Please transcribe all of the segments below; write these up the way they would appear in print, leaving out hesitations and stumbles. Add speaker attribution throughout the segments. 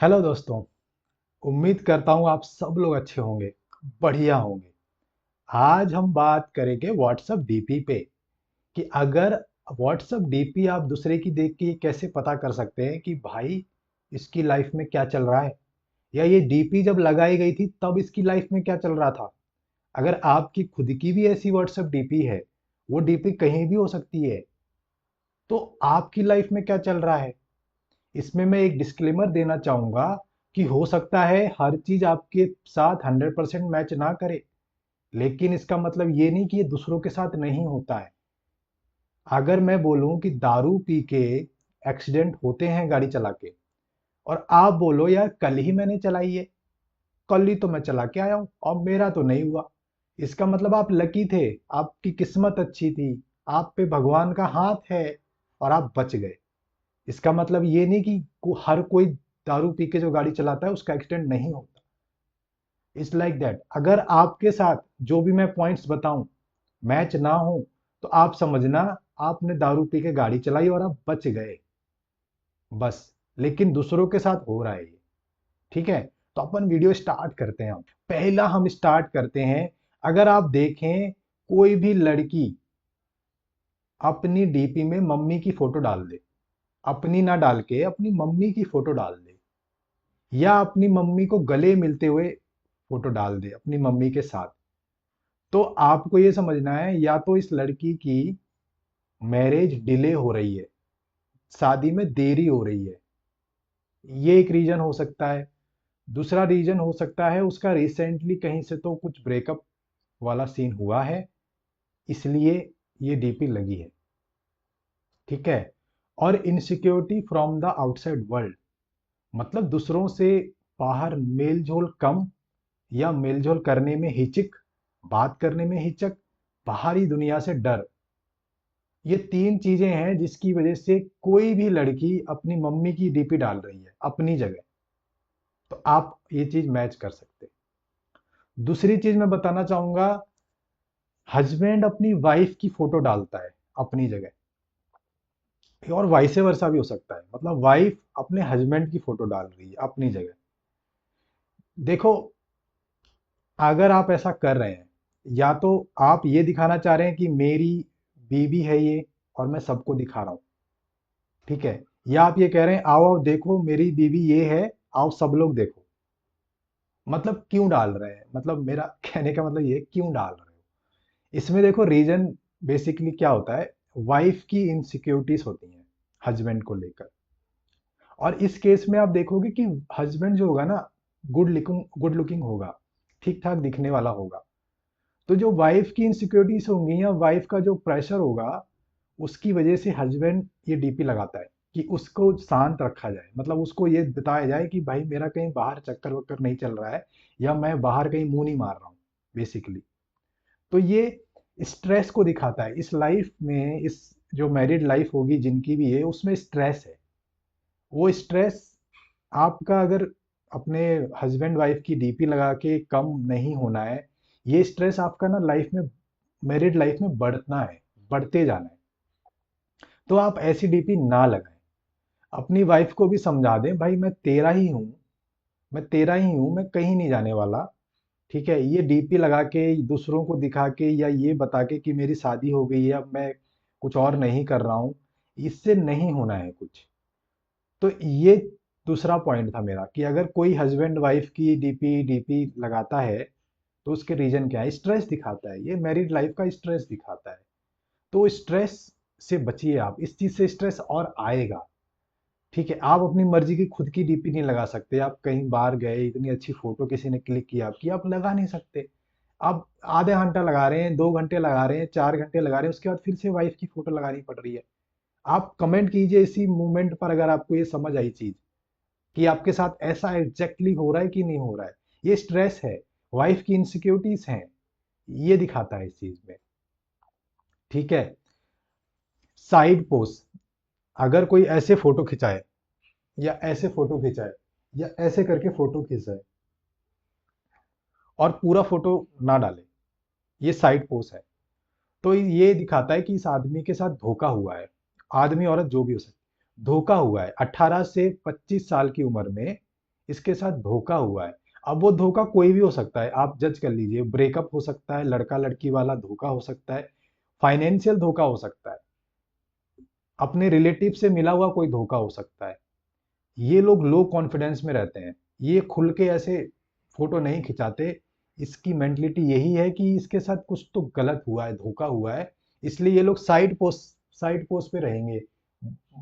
Speaker 1: Hello दोस्तों। उम्मीद करता हूँ आप सब लोग अच्छे होंगे, बढ़िया होंगे। आज हम बात करेंगे व्हाट्सएप डीपी पे कि अगर व्हाट्सएप डीपी आप दूसरे की देख के कैसे पता कर सकते हैं कि भाई इसकी लाइफ में क्या चल रहा है, या ये डीपी जब लगाई गई थी तब इसकी लाइफ में क्या चल रहा था। अगर आपकी खुद की भी ऐसी व्हाट्सएप डीपी है, वो डीपी कहीं भी हो सकती है, तो आपकी लाइफ में क्या चल रहा है। इसमें मैं एक डिस्क्लेमर देना चाहूंगा कि हो सकता है हर चीज आपके साथ 100% मैच ना करे, लेकिन इसका मतलब ये नहीं कि ये दूसरों के साथ नहीं होता है। अगर मैं बोलूं कि दारू पी के एक्सीडेंट होते हैं गाड़ी चला के, और आप बोलो यार कल ही मैंने चलाई है, कल ही तो मैं चला के आया हूं और मेरा तो नहीं हुआ, इसका मतलब आप लकी थे, आपकी किस्मत अच्छी थी, आप पे भगवान का हाथ है और आप बच गए। इसका मतलब ये नहीं कि हर कोई दारू पी के जो गाड़ी चलाता है उसका एक्सीडेंट नहीं होता। It's like that. अगर आपके साथ जो भी मैं पॉइंट्स बताऊं मैच ना हो, तो आप समझना आपने दारू पी के गाड़ी चलाई और आप बच गए, बस। लेकिन दूसरों के साथ हो रहा है ये। ठीक है, तो अपन वीडियो स्टार्ट करते हैं। हम पहला हम स्टार्ट करते हैं। अगर आप देखें, कोई भी लड़की अपनी डीपी में मम्मी की फोटो डाल दे, अपनी ना डाल के अपनी मम्मी की फोटो डाल दे, या अपनी मम्मी को गले मिलते हुए फोटो डाल दे अपनी मम्मी के साथ, तो आपको ये समझना है या तो इस लड़की की मैरिज डिले हो रही है, शादी में देरी हो रही है। ये एक रीजन हो सकता है। दूसरा रीजन हो सकता है उसका रिसेंटली कहीं से तो कुछ ब्रेकअप वाला सीन हुआ है, इसलिए ये डीपी लगी है। ठीक है। और insecurity from the outside world, मतलब दूसरों से बाहर मेल जोल कम, या मेलजोल करने में हिचक, बात करने में हिचक, बाहरी दुनिया से डर। ये तीन चीजें हैं जिसकी वजह से कोई भी लड़की अपनी मम्मी की डीपी डाल रही है अपनी जगह, तो आप ये चीज मैच कर सकते हैं। दूसरी चीज मैं बताना चाहूंगा, हस्बैंड अपनी वाइफ की फोटो डालता है अपनी जगह, और वाइसे वर्सा भी हो सकता है, मतलब वाइफ अपने हस्बैंड की फोटो डाल रही है अपनी जगह। देखो, अगर आप ऐसा कर रहे हैं, या तो आप ये दिखाना चाह रहे हैं कि मेरी बीवी है ये और मैं सबको दिखा रहा हूं, ठीक है, या आप ये कह रहे हैं आओ आओ देखो मेरी बीवी ये है, आओ सब लोग देखो। मतलब क्यों डाल रहे हैं, मतलब मेरा कहने का मतलब ये क्यों डाल रहे हो। इसमें देखो रीजन बेसिकली क्या होता है, वाइफ की इनसिक्योरिटीज होती हैं हस्बैंड को लेकर। और इस केस में आप देखोगे कि हस्बैंड जो होगा ना, गुड लुकिंग होगा, ठीक ठाक दिखने वाला होगा, तो जो वाइफ की इनसिक्योरिटीज होंगी या वाइफ का जो प्रेशर होगा, उसकी वजह से हस्बैंड ये डीपी लगाता है कि उसको शांत रखा जाए, मतलब उसको ये बताया जाए कि भाई मेरा कहीं बाहर चक्कर वक्कर नहीं चल रहा है, या मैं बाहर कहीं मुंह नहीं मार रहा हूँ बेसिकली। तो ये स्ट्रेस को दिखाता है इस लाइफ में। इस जो मैरिड लाइफ होगी जिनकी भी है उसमें स्ट्रेस है, वो स्ट्रेस आपका अगर अपने हस्बैंड वाइफ की डीपी लगा के कम नहीं होना है, ये स्ट्रेस आपका ना लाइफ में, मैरिड लाइफ में बढ़ना है, बढ़ते जाना है। तो आप ऐसी डीपी ना लगाएं। अपनी वाइफ को भी समझा दें भाई मैं तेरा ही हूँ, मैं तेरा ही हूँ, मैं कहीं नहीं जाने वाला। ठीक है, ये डीपी लगा के दूसरों को दिखा के या ये बता के कि मेरी शादी हो गई है अब मैं कुछ और नहीं कर रहा हूँ, इससे नहीं होना है कुछ। तो ये दूसरा पॉइंट था मेरा कि अगर कोई हस्बैंड वाइफ की डीपी डीपी लगाता है, तो उसके रीजन क्या है, स्ट्रेस दिखाता है, ये मैरिड लाइफ का स्ट्रेस दिखाता है। तो स्ट्रेस से बचिए आप, इस चीज से स्ट्रेस और आएगा। ठीक है, आप अपनी मर्जी की खुद की डीपी नहीं लगा सकते, आप कहीं बाहर गए इतनी अच्छी फोटो किसी ने क्लिक किया आपकी, आप लगा नहीं सकते। आप आधे घंटा लगा रहे हैं, 2 घंटे लगा रहे हैं, 4 घंटे लगा रहे हैं, उसके बाद फिर से वाइफ की फोटो लगानी पड़ रही है। आप कमेंट कीजिए इसी मूवमेंट पर अगर आपको ये समझ आई चीज कि आपके साथ ऐसा एग्जैक्टली हो रहा है कि नहीं हो रहा है। ये स्ट्रेस है, वाइफ की इनसिक्योरिटीज हैं, ये दिखाता है इस चीज में। ठीक है। साइड पोस्ट, अगर कोई ऐसे फोटो खिंचाए, या ऐसे फोटो खिंचाए, या ऐसे करके फोटो खिंचाए और पूरा फोटो ना डाले, ये साइड पोस्ट है। तो ये दिखाता है कि इस आदमी के साथ धोखा हुआ है। आदमी औरत जो भी हो सकती, धोखा हुआ है। 18 से 25 साल की उम्र में इसके साथ धोखा हुआ है। अब वो धोखा कोई भी हो सकता है, आप जज कर लीजिए। ब्रेकअप हो सकता है, लड़का लड़की वाला धोखा हो सकता है, फाइनेंशियल धोखा हो सकता है, अपने रिलेटिव से मिला हुआ कोई धोखा हो सकता है। ये लोग लो कॉन्फिडेंस में रहते हैं, ये खुल के ऐसे फोटो नहीं खिंचाते। इसकी मेंटलिटी यही है कि इसके साथ कुछ तो गलत हुआ है, धोखा हुआ है, इसलिए ये लोग साइड पोस्ट पे रहेंगे।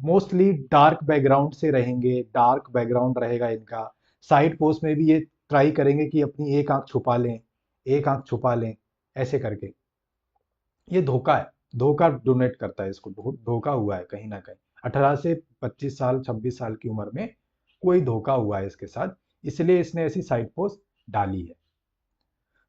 Speaker 1: मोस्टली डार्क बैकग्राउंड से रहेंगे, डार्क बैकग्राउंड रहेगा इनका। साइड पोस्ट में भी ये ट्राई करेंगे कि अपनी एक आंख छुपा लें, एक आंख छुपा लें, ऐसे करके। ये धोखा है, धोखा डोनेट करता है इसको, धोखा हुआ है कहीं ना कहीं। 18 से 25 साल 26 साल की उम्र में कोई धोखा हुआ है इसके साथ, इसलिए इसने ऐसी साइड पोस्ट डाली है।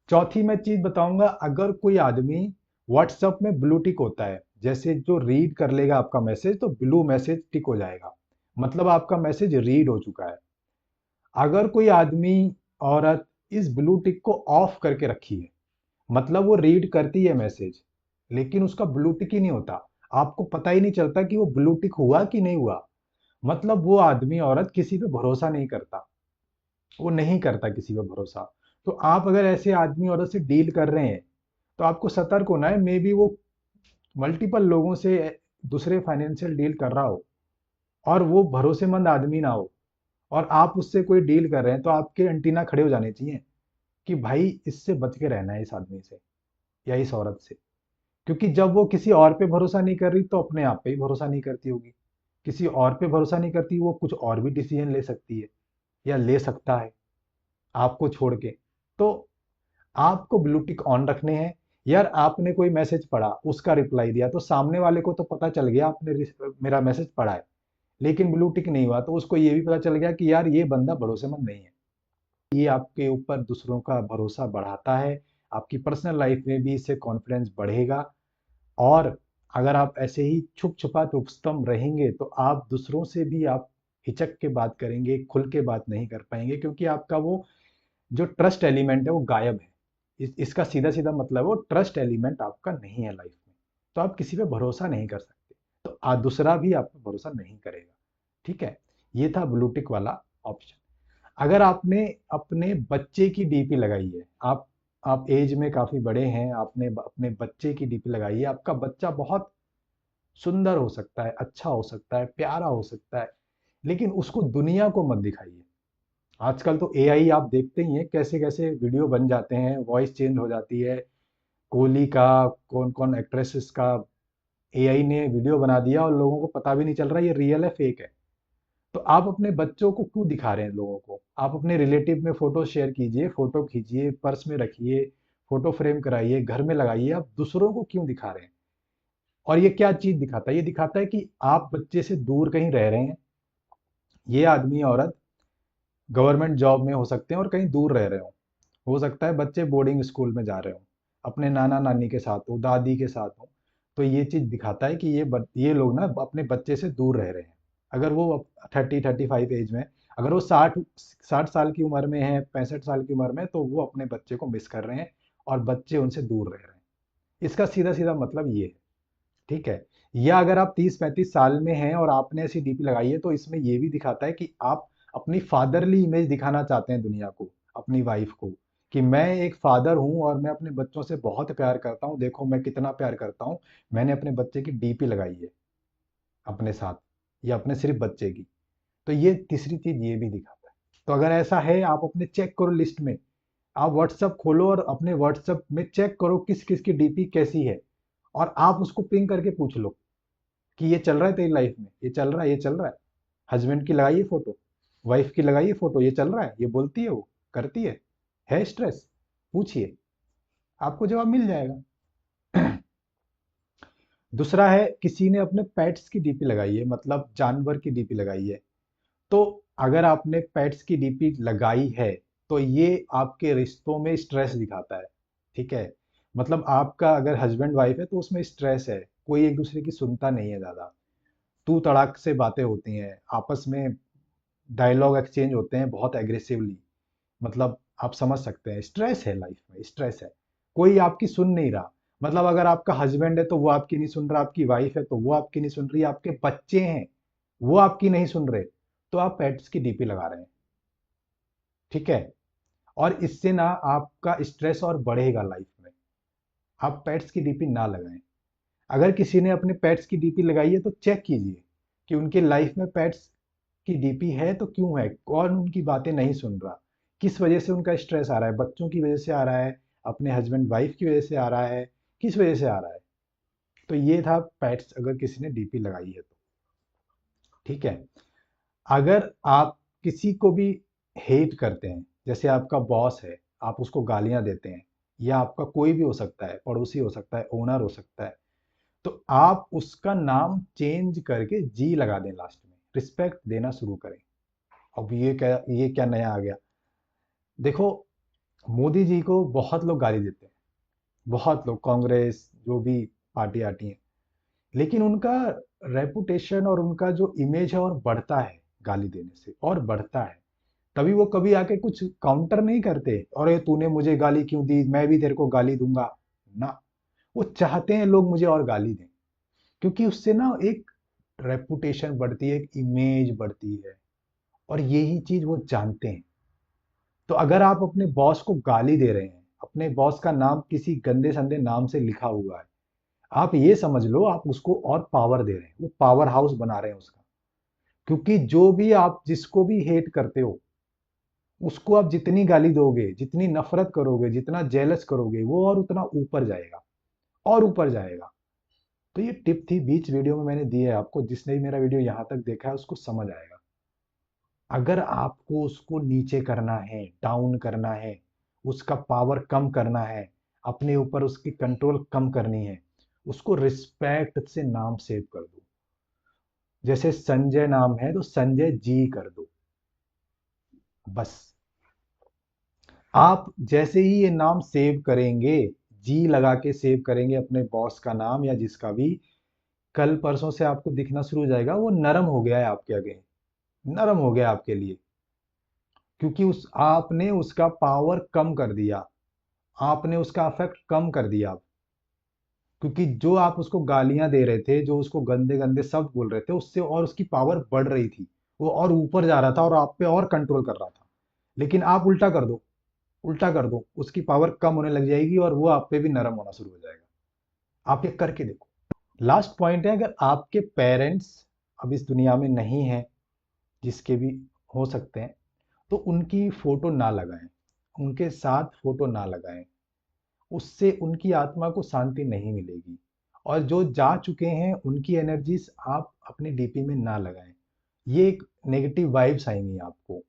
Speaker 1: चौथी मैं चीज बताऊंगा, अगर कोई आदमी व्हाट्सएप में ब्लू टिक होता है, जैसे जो रीड कर लेगा आपका मैसेज तो ब्लू मैसेज टिक हो जाएगा, मतलब आपका मैसेज रीड हो चुका है। अगर कोई आदमी, औरत इस ब्लू टिक को ऑफ करके रखी है, मतलब वो रीड करती है मैसेज लेकिन उसका ब्लू टिक ही नहीं होता, आपको पता ही नहीं चलता कि वो ब्लू टिक हुआ कि नहीं हुआ, मतलब वो आदमी औरत किसी पे भरोसा नहीं करता, वो नहीं करता किसी पे भरोसा। तो आप अगर ऐसे आदमी औरत से डील कर रहे हैं तो आपको सतर्क होना है, मे बी वो मल्टीपल लोगों से दूसरे फाइनेंशियल डील कर रहा हो और वो भरोसेमंद आदमी ना हो, और आप उससे कोई डील कर रहे हैं तो आपके एंटीना खड़े हो जाने चाहिए कि भाई इससे बच के रहना है, इस आदमी से या इस औरत से। क्योंकि जब वो किसी और पे भरोसा नहीं कर रही तो अपने आप पे ही भरोसा नहीं करती होगी, किसी और पे भरोसा नहीं करती, वो कुछ और भी डिसीजन ले सकती है या ले सकता है आपको छोड़ के। तो आपको ब्लू टिक ऑन रखने हैं। यार आपने कोई मैसेज पढ़ा, उसका रिप्लाई दिया, तो सामने वाले को तो पता चल गया आपने मेरा मैसेज पढ़ा है, लेकिन ब्लू टिक नहीं हुआ तो उसको ये भी पता चल गया कि यार ये बंदा भरोसेमंद नहीं है। ये आपके ऊपर दूसरों का भरोसा बढ़ाता है, आपकी पर्सनल लाइफ में भी इससे कॉन्फिडेंस बढ़ेगा। और अगर आप ऐसे ही छुप छुपा रुस्तम रहेंगे तो आप दूसरों से भी आप हिचक के बात करेंगे, खुल के बात नहीं कर पाएंगे, क्योंकि आपका वो जो ट्रस्ट एलिमेंट है वो गायब है। इसका सीधा सीधा मतलब वो ट्रस्ट एलिमेंट आपका नहीं है लाइफ में, तो आप किसी पे भरोसा नहीं कर सकते, तो दूसरा भी आप पे भरोसा नहीं करेगा। ठीक है, ये था ब्लूटिक वाला ऑप्शन। अगर आपने अपने बच्चे की डीपी लगाई है, आप एज में काफी बड़े हैं, आपने अपने बच्चे की डीपी लगाई है, आपका बच्चा बहुत सुंदर हो सकता है, अच्छा हो सकता है, प्यारा हो सकता है, लेकिन उसको दुनिया को मत दिखाइए। आजकल तो एआई आप देखते ही हैं, कैसे कैसे वीडियो बन जाते हैं, वॉइस चेंज हो जाती है, कोहली का, कौन कौन एक्ट्रेसेस का एआई ने वीडियो बना दिया और लोगों को पता भी नहीं चल रहा ये रियल है फेक है। तो आप अपने बच्चों को क्यों दिखा रहे हैं लोगों को? आप अपने रिलेटिव में फोटो शेयर कीजिए, फोटो खींचिए, पर्स में रखिए, फोटो फ्रेम कराइए, घर में लगाइए, आप दूसरों को क्यों दिखा रहे हैं? और ये क्या चीज दिखाता है? ये दिखाता है कि आप बच्चे से दूर कहीं रह रहे हैं। ये आदमी औरत गवर्नमेंट जॉब में हो सकते हैं और कहीं दूर रह रहे हो सकता है बच्चे बोर्डिंग स्कूल में जा रहे हो, अपने नाना नानी के साथ हो, दादी के साथ हो। तो ये चीज दिखाता है कि ये लोग ना अपने बच्चे से दूर रह रहे हैं। अगर वो 30-35 एज में, अगर वो 60 साल की उम्र में है, 65 साल की उम्र में, तो वो अपने बच्चे को मिस कर रहे हैं और बच्चे उनसे दूर रह रहे हैं। इसका सीधा सीधा मतलब ये है। ठीक है, या अगर आप 30-35 साल में हैं और आपने ऐसी डीपी लगाई है तो इसमें ये भी दिखाता है कि आप अपनी फादरली इमेज दिखाना चाहते हैं दुनिया को, अपनी वाइफ को, कि मैं एक फादर हूं और मैं अपने बच्चों से बहुत प्यार करता हूं, देखो मैं कितना प्यार करता हूं, मैंने अपने बच्चे की डीपी लगाई है अपने साथ, या अपने सिर्फ बच्चे की। तो ये तीसरी चीज ये भी दिखाता है। तो अगर ऐसा है, आप अपने चेक करो लिस्ट में, आप व्हाट्सएप खोलो और अपने व्हाट्सएप में चेक करो किस किस की डीपी कैसी है, और आप उसको पिंग करके पूछ लो कि ये चल रहा है तेरी लाइफ में, ये चल रहा है, ये चल रहा है। हस्बैंड की लगाइए फोटो, वाइफ की लगाइए फोटो, ये चल रहा है, ये बोलती है, वो करती है स्ट्रेस, पूछिए, आपको जवाब मिल जाएगा। दूसरा है, किसी ने अपने पेट्स की डीपी लगाई है, मतलब जानवर की डीपी लगाई है। तो अगर आपने पेट्स की डीपी लगाई है तो ये आपके रिश्तों में स्ट्रेस दिखाता है। ठीक है, मतलब आपका अगर हस्बैंड वाइफ है तो उसमें स्ट्रेस है, कोई एक दूसरे की सुनता नहीं है ज्यादा, तू तड़ाक से बातें होती हैं आपस में, डायलॉग एक्सचेंज होते हैं बहुत एग्रेसिवली। मतलब आप समझ सकते हैं, स्ट्रेस है, लाइफ में स्ट्रेस है, कोई आपकी सुन नहीं रहा। मतलब अगर आपका हस्बैंड है तो वो आपकी नहीं सुन रहा, आपकी वाइफ है तो वो आपकी नहीं सुन रही, आपके बच्चे हैं वो आपकी नहीं सुन रहे, तो आप पेट्स की डीपी लगा रहे हैं। ठीक है। और इससे ना आपका स्ट्रेस और बढ़ेगा लाइफ में। आप पेट्स की डीपी ना लगाएं। अगर किसी ने अपने पेट्स की डीपी लगाई है तो चेक कीजिए कि उनके लाइफ में पेट्स की डीपी है तो क्यों है, कौन उनकी बातें नहीं सुन रहा, किस वजह से उनका स्ट्रेस आ रहा है, बच्चों की वजह से आ रहा है, अपने हस्बैंड वाइफ की वजह से आ रहा है, किस वजह से आ रहा है। तो ये था पेट्स अगर किसी ने डीपी लगाई है तो। ठीक है। अगर आप किसी को भी हेट करते हैं, जैसे आपका बॉस है, आप उसको गालियां देते हैं, या आपका कोई भी हो सकता है, पड़ोसी हो सकता है, ओनर हो सकता है, तो आप उसका नाम चेंज करके जी लगा दें लास्ट में, रिस्पेक्ट देना शुरू करें। अब ये क्या नया आ गया। देखो, मोदी जी को बहुत लोग गाली देते हैं, बहुत लोग, कांग्रेस जो भी पार्टी आती है, लेकिन उनका रेपुटेशन और उनका जो इमेज है और बढ़ता है गाली देने से, और बढ़ता है। तभी वो कभी आके कुछ काउंटर नहीं करते, और ये तूने मुझे गाली क्यों दी, मैं भी तेरे को गाली दूंगा ना। वो चाहते हैं लोग मुझे और गाली दें, क्योंकि उससे ना एक रेपुटेशन बढ़ती है, एक इमेज बढ़ती है, और यही चीज वो जानते हैं। तो अगर आप अपने बॉस को गाली दे रहे हैं, अपने बॉस का नाम किसी गंदे संदे नाम से लिखा हुआ है, आप ये समझ लो आप उसको और पावर दे रहे हैं, वो पावर हाउस बना रहे हैं उसका। क्योंकि जो भी आप जिसको भी हेट करते हो, उसको आप जितनी गाली दोगे, जितनी नफरत करोगे, जितना जेलस करोगे, वो और उतना ऊपर जाएगा, और ऊपर जाएगा। तो ये टिप थी, बीच वीडियो में मैंने दी है आपको, जिसने भी मेरा वीडियो यहाँ तक देखा है उसको समझ आएगा। अगर आपको उसको नीचे करना है, डाउन करना है, उसका पावर कम करना है, अपने ऊपर उसकी कंट्रोल कम करनी है, उसको रिस्पेक्ट से नाम सेव कर दो। जैसे संजय नाम है तो संजय जी कर दो, बस। आप जैसे ही ये नाम सेव करेंगे, जी लगा के सेव करेंगे अपने बॉस का नाम या जिसका भी, कल परसों से आपको दिखना शुरू हो जाएगा वो नरम हो गया है आपके आगे, नरम हो गया आपके लिए। क्योंकि उस आपने उसका पावर कम कर दिया, आपने उसका अफेक्ट कम कर दिया। क्योंकि जो आप उसको गालियां दे रहे थे, जो उसको गंदे गंदे शब्द बोल रहे थे, उससे और उसकी पावर बढ़ रही थी, वो और ऊपर जा रहा था और आप पे और कंट्रोल कर रहा था। लेकिन आप उल्टा कर दो, उल्टा कर दो, उसकी पावर कम होने लग जाएगी और वो आप पे भी नरम होना शुरू हो जाएगा। आप ये करके देखो। लास्ट पॉइंट है, अगर आपके पेरेंट्स अब इस दुनिया में नहीं है, जिसके भी हो सकते हैं, तो उनकी फोटो ना लगाएं, उनके साथ फोटो ना लगाएं। उससे उनकी आत्मा को शांति नहीं मिलेगी। और जो जा चुके हैं उनकी एनर्जीज आप अपनी डीपी में ना लगाएं, ये एक नेगेटिव वाइब्स आएंगी आपको।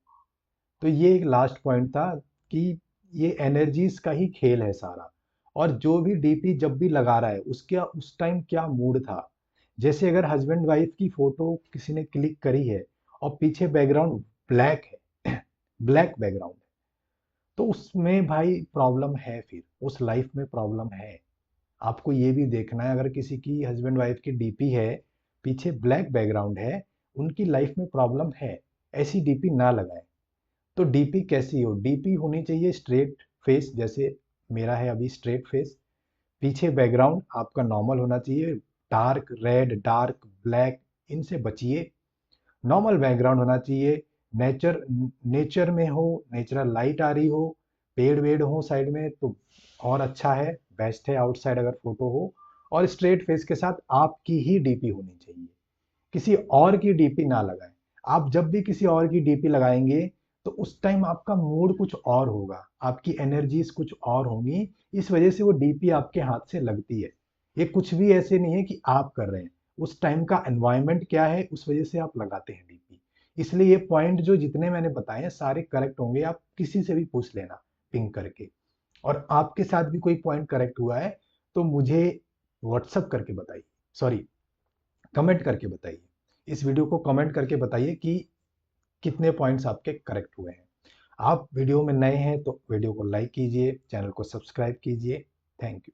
Speaker 1: तो ये एक लास्ट पॉइंट था कि ये एनर्जीज का ही खेल है सारा। और जो भी डीपी जब भी लगा रहा है, उसके उस टाइम क्या मूड था। जैसे अगर हस्बैंड वाइफ की फोटो किसी ने क्लिक करी है और पीछे बैकग्राउंड ब्लैक है, ब्लैक बैकग्राउंड, तो उसमें भाई प्रॉब्लम है, फिर उस लाइफ में प्रॉब्लम है। आपको ये भी देखना है, अगर किसी की हस्बैंड वाइफ की डीपी है, पीछे ब्लैक बैकग्राउंड है, उनकी लाइफ में प्रॉब्लम है। ऐसी डीपी ना लगाएं। तो डीपी कैसी हो, डीपी होनी चाहिए स्ट्रेट फेस, जैसे मेरा है अभी स्ट्रेट फेस। पीछे बैकग्राउंड आपका नॉर्मल होना चाहिए, डार्क रेड, डार्क ब्लैक, इनसे बचिए। नॉर्मल बैकग्राउंड होना चाहिए, नेचर, नेचर में हो, नेचुरल लाइट आ रही हो, पेड़ वेड़ हो साइड में तो और अच्छा है, बेस्ट है आउटसाइड अगर फोटो हो। और स्ट्रेट फेस के साथ आपकी ही डीपी होनी चाहिए, किसी और की डीपी ना लगाएं। आप जब भी किसी और की डीपी लगाएंगे तो उस टाइम आपका मूड कुछ और होगा, आपकी एनर्जीज कुछ और होंगी, इस वजह से वो डीपी आपके हाथ से लगती है। ये कुछ भी ऐसे नहीं है कि आप कर रहे हैं, उस टाइम का एनवायरनमेंट क्या है उस वजह से आप लगाते हैं डीपी। इसलिए ये पॉइंट जो जितने मैंने बताए हैं सारे करेक्ट होंगे, आप किसी से भी पूछ लेना पिंग करके। और आपके साथ भी कोई पॉइंट करेक्ट हुआ है तो मुझे व्हाट्सअप करके बताइए, सॉरी, कमेंट करके बताइए। इस वीडियो को कमेंट करके बताइए कि कितने पॉइंट्स आपके करेक्ट हुए हैं। आप वीडियो में नए हैं तो वीडियो को लाइक कीजिए, चैनल को सब्सक्राइब कीजिए। Thank you.